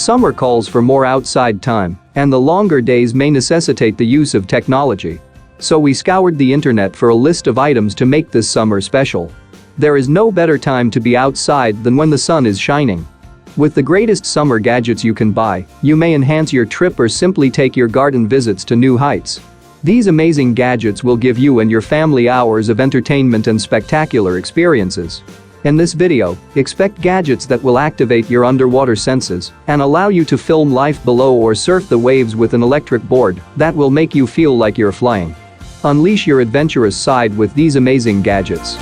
Summer calls for more outside time, and the longer days may necessitate the use of technology. So we scoured the internet for a list of items to make this summer special. There is no better time to be outside than when the sun is shining. With the greatest summer gadgets you can buy, you may enhance your trip or simply take your garden visits to new heights. These amazing gadgets will give you and your family hours of entertainment and spectacular experiences. In this video, expect gadgets that will activate your underwater senses and allow you to film life below or surf the waves with an electric board that will make you feel like you're flying. Unleash your adventurous side with these amazing gadgets.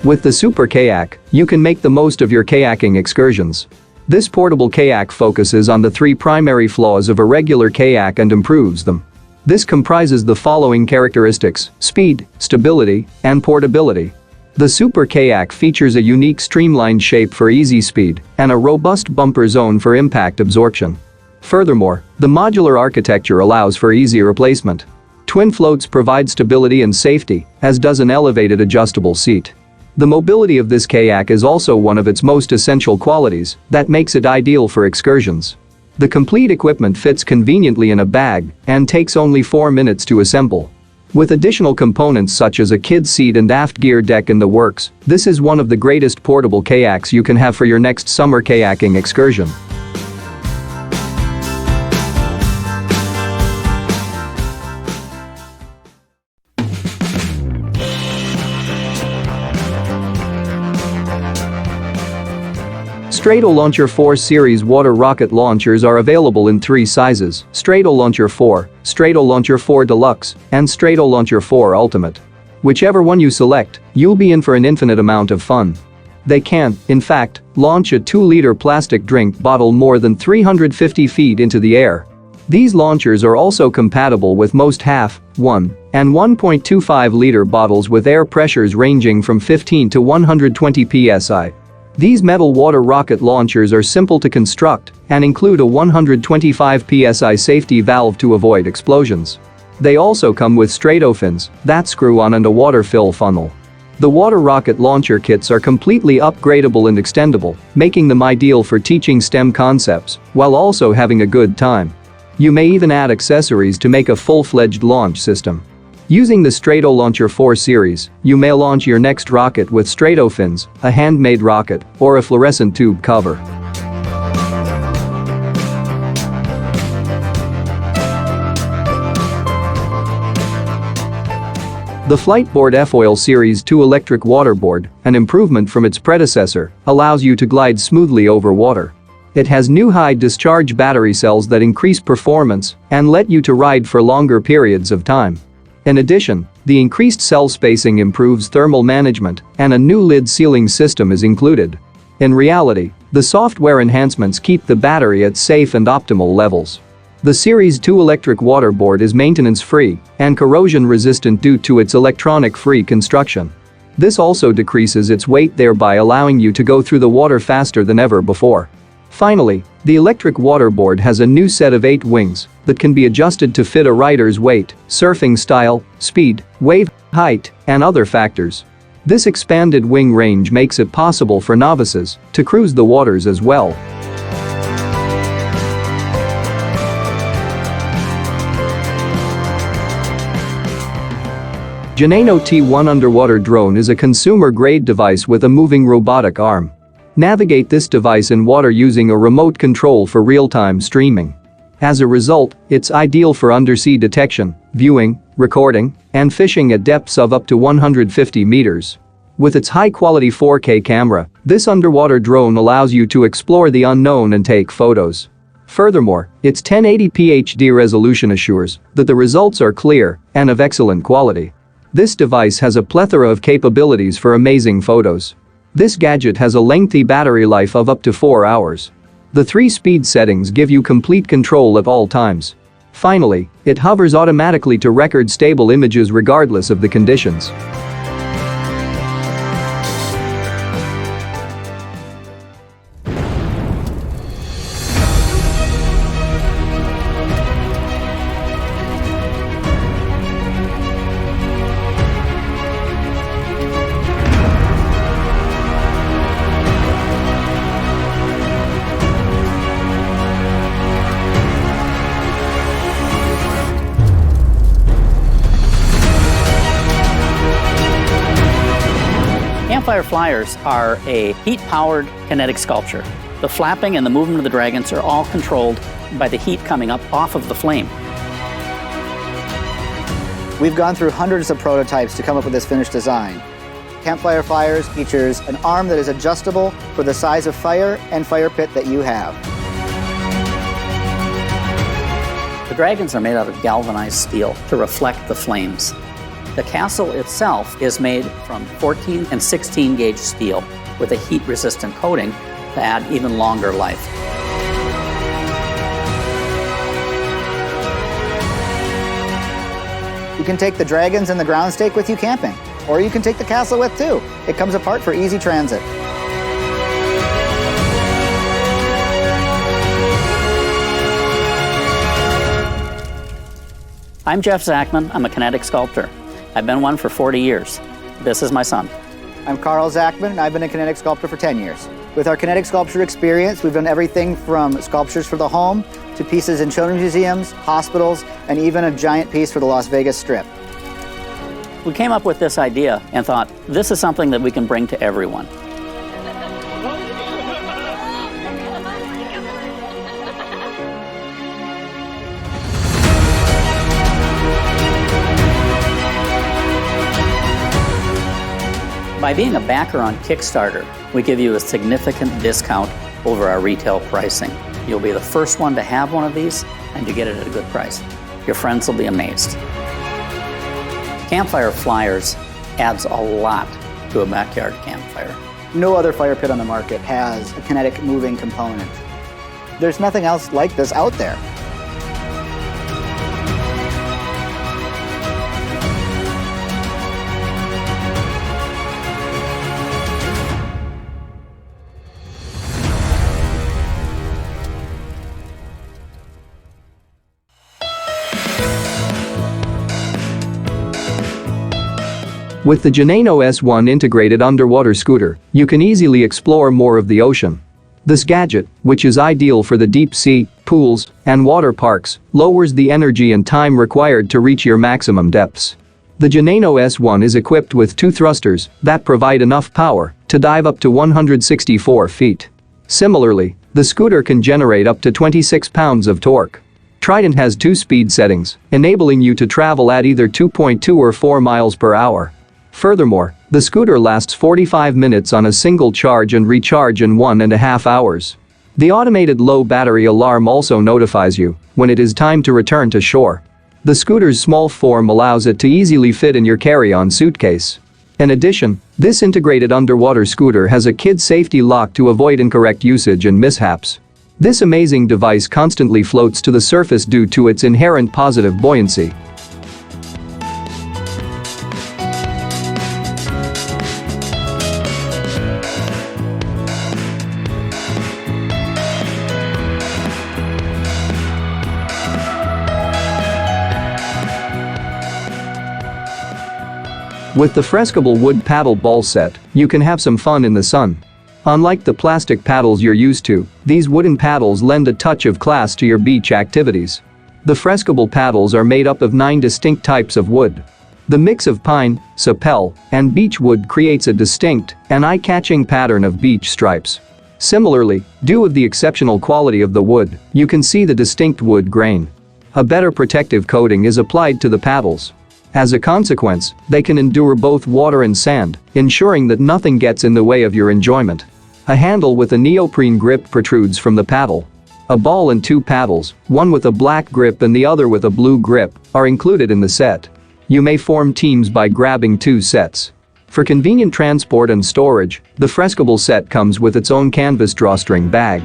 With the Super Kayak, you can make the most of your kayaking excursions. This portable kayak focuses on the three primary flaws of a regular kayak and improves them. This comprises the following characteristics: speed, stability, and portability. The Super Kayak features a unique streamlined shape for easy speed and a robust bumper zone for impact absorption. Furthermore, the modular architecture allows for easy replacement. Twin floats provide stability and safety, as does an elevated adjustable seat. The mobility of this kayak is also one of its most essential qualities that makes it ideal for excursions. The complete equipment fits conveniently in a bag and takes only 4 minutes to assemble. With additional components such as a kid's seat and aft gear deck in the works, this is one of the greatest portable kayaks you can have for your next summer kayaking excursion. Stratolauncher 4 series water rocket launchers are available in 3 sizes: Stratolauncher 4, Stratolauncher 4 Deluxe, and Stratolauncher 4 Ultimate. Whichever one you select, you'll be in for an infinite amount of fun. They can, in fact, launch a 2-liter plastic drink bottle more than 350 feet into the air. These launchers are also compatible with most half, 1, and 1.25-liter bottles with air pressures ranging from 15 to 120 psi. These metal water rocket launchers are simple to construct and include a 125 psi safety valve to avoid explosions. They also come with stratofins that screw on and a water fill funnel. The water rocket launcher kits are completely upgradable and extendable, making them ideal for teaching STEM concepts while also having a good time. You may even add accessories to make a full-fledged launch system. Using the Stratolauncher 4 series, you may launch your next rocket with stratofins, a handmade rocket, or a fluorescent tube cover. The Flightboard F-Oil Series 2 electric waterboard, an improvement from its predecessor, allows you to glide smoothly over water. It has new high-discharge battery cells that increase performance and let you to ride for longer periods of time. In addition, the increased cell spacing improves thermal management and a new lid sealing system is included. In reality, the software enhancements keep the battery at safe and optimal levels. The Series 2 electric waterboard is maintenance-free and corrosion-resistant due to its electronic-free construction. This also decreases its weight, thereby allowing you to go through the water faster than ever before. Finally, the electric waterboard has a new set of 8 wings that can be adjusted to fit a rider's weight, surfing style, speed, wave height, and other factors. This expanded wing range makes it possible for novices to cruise the waters as well. Janano T1 underwater drone is a consumer-grade device with a moving robotic arm. Navigate this device in water using a remote control for real-time streaming. As a result, it's ideal for undersea detection, viewing, recording, and fishing at depths of up to 150 meters. With its high-quality 4K camera, this underwater drone allows you to explore the unknown and take photos. Furthermore, its 1080p HD resolution assures that the results are clear and of excellent quality. This device has a plethora of capabilities for amazing photos. This gadget has a lengthy battery life of up to 4 hours. The 3 speed settings give you complete control at all times. Finally, it hovers automatically to record stable images regardless of the conditions. Campfire Flyers are a heat-powered kinetic sculpture. The flapping and the movement of the dragons are all controlled by the heat coming up off of the flame. We've gone through hundreds of prototypes to come up with this finished design. Campfire Flyers features an arm that is adjustable for the size of fire and fire pit that you have. The dragons are made out of galvanized steel to reflect the flames. The castle itself is made from 14 and 16 gauge steel with a heat-resistant coating to add even longer life. You can take the dragons and the ground stake with you camping, or you can take the castle with too. It comes apart for easy transit. I'm Jeff Zachman. I'm a kinetic sculptor. I've been one for 40 years. This is my son. I'm Carl Zachman, and I've been a kinetic sculptor for 10 years. With our kinetic sculpture experience, we've done everything from sculptures for the home to pieces in children's museums, hospitals, and even a giant piece for the Las Vegas Strip. We came up with this idea and thought, this is something that we can bring to everyone. By being a backer on Kickstarter, we give you a significant discount over our retail pricing. You'll be the first one to have one of these, and you get it at a good price. Your friends will be amazed. Campfire Flyers adds a lot to a backyard campfire. No other fire pit on the market has a kinetic moving component. There's nothing else like this out there. With the Genano S1 integrated underwater scooter, you can easily explore more of the ocean. This gadget, which is ideal for the deep sea, pools, and water parks, lowers the energy and time required to reach your maximum depths. The Genano S1 is equipped with 2 thrusters that provide enough power to dive up to 164 feet. Similarly, the scooter can generate up to 26 pounds of torque. Trident has 2 speed settings, enabling you to travel at either 2.2 or 4 miles per hour. Furthermore, the scooter lasts 45 minutes on a single charge and recharge in 1.5 hours. The automated low battery alarm also notifies you when it is time to return to shore. The scooter's small form allows it to easily fit in your carry-on suitcase. In addition, this integrated underwater scooter has a kid safety lock to avoid incorrect usage and mishaps. This amazing device constantly floats to the surface due to its inherent positive buoyancy. With the Frescable wood paddle ball set, you can have some fun in the sun. Unlike the plastic paddles you're used to, these wooden paddles lend a touch of class to your beach activities. The Frescable paddles are made up of 9 distinct types of wood. The mix of pine, sapel, and beech wood creates a distinct and eye-catching pattern of beach stripes. Similarly, due to the exceptional quality of the wood, you can see the distinct wood grain. A better protective coating is applied to the paddles. As a consequence, they can endure both water and sand, ensuring that nothing gets in the way of your enjoyment. A handle with a neoprene grip protrudes from the paddle. A ball and 2 paddles, one with a black grip and the other with a blue grip, are included in the set. You may form teams by grabbing 2 sets. For convenient transport and storage, the Frescable set comes with its own canvas drawstring bag.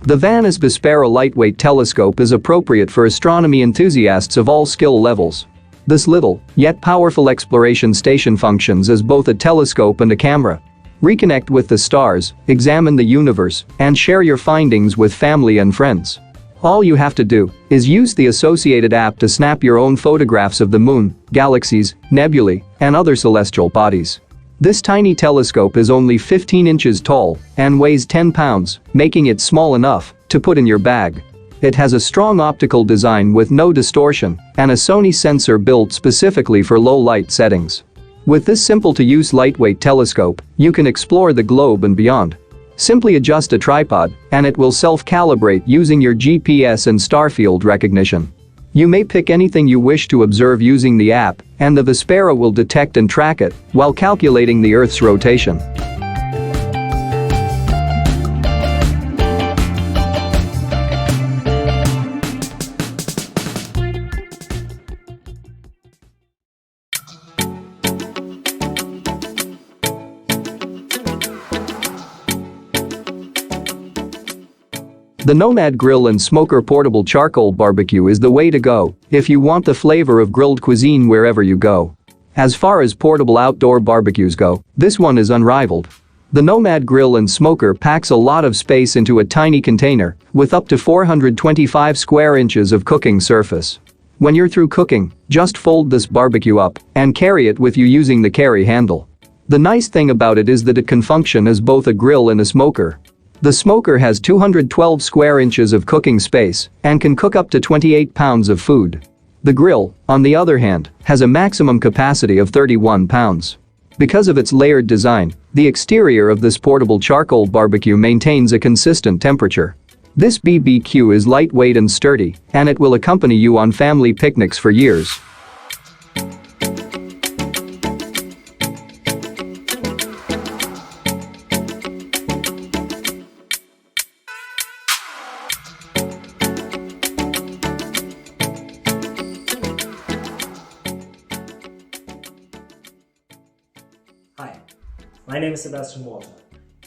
The Vanis Vespera lightweight telescope is appropriate for astronomy enthusiasts of all skill levels. This little, yet powerful exploration station functions as both a telescope and a camera. Reconnect with the stars, examine the universe, and share your findings with family and friends. All you have to do is use the associated app to snap your own photographs of the moon, galaxies, nebulae, and other celestial bodies. This tiny telescope is only 15 inches tall and weighs 10 pounds, making it small enough to put in your bag. It has a strong optical design with no distortion and a Sony sensor built specifically for low light settings. With this simple-to-use lightweight telescope, you can explore the globe and beyond. Simply adjust a tripod, and it will self-calibrate using your GPS and starfield recognition. You may pick anything you wish to observe using the app, and the Vespera will detect and track it while calculating the Earth's rotation. The Nomad Grill and Smoker Portable Charcoal Barbecue is the way to go if you want the flavor of grilled cuisine wherever you go. As far as portable outdoor barbecues go, this one is unrivaled. The Nomad Grill and Smoker packs a lot of space into a tiny container with up to 425 square inches of cooking surface. When you're through cooking, just fold this barbecue up and carry it with you using the carry handle. The nice thing about it is that it can function as both a grill and a smoker. The smoker has 212 square inches of cooking space and can cook up to 28 pounds of food. The grill, on the other hand, has a maximum capacity of 31 pounds. Because of its layered design, the exterior of this portable charcoal barbecue maintains a consistent temperature. This BBQ is lightweight and sturdy, and it will accompany you on family picnics for years. Hi, my name is Sebastian Walter.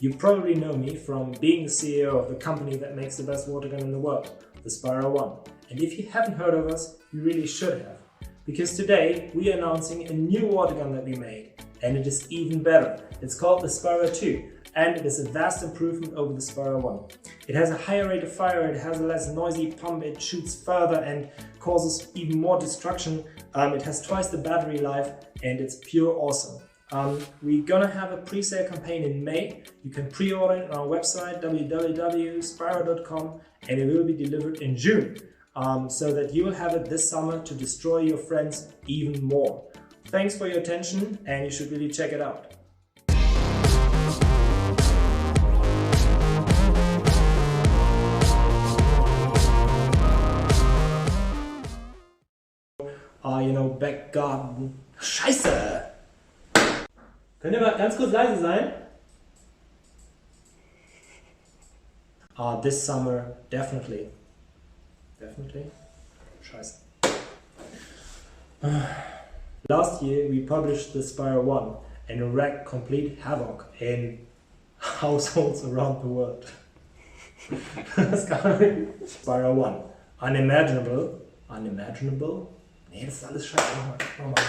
You probably know me from being the CEO of the company that makes the best water gun in the world, the Spiro 1. And if you haven't heard of us, you really should have. Because today we are announcing a new water gun that we made, and it is even better. It's called the Spiro 2, and it is a vast improvement over the Spiro 1. It has a higher rate of fire, it has a less noisy pump, it shoots further and causes even more destruction. It has twice the battery life, and it's pure awesome. We're gonna have a pre-sale campaign in May. You can pre-order it on our website www.spiro.com, and it will be delivered in June, so that you will have it this summer to destroy your friends even more. Thanks for your attention, and you should really check it out. Back garden. Scheiße! Könnt ihr mal ganz kurz leise sein? This summer, definitely. Definitely? Scheiße. Last year we published the Spiro 1 and it wreaked complete havoc in households around the world. Spiro 1. Unimaginable. Unimaginable? Nee, das ist alles scheiße. Nochmal.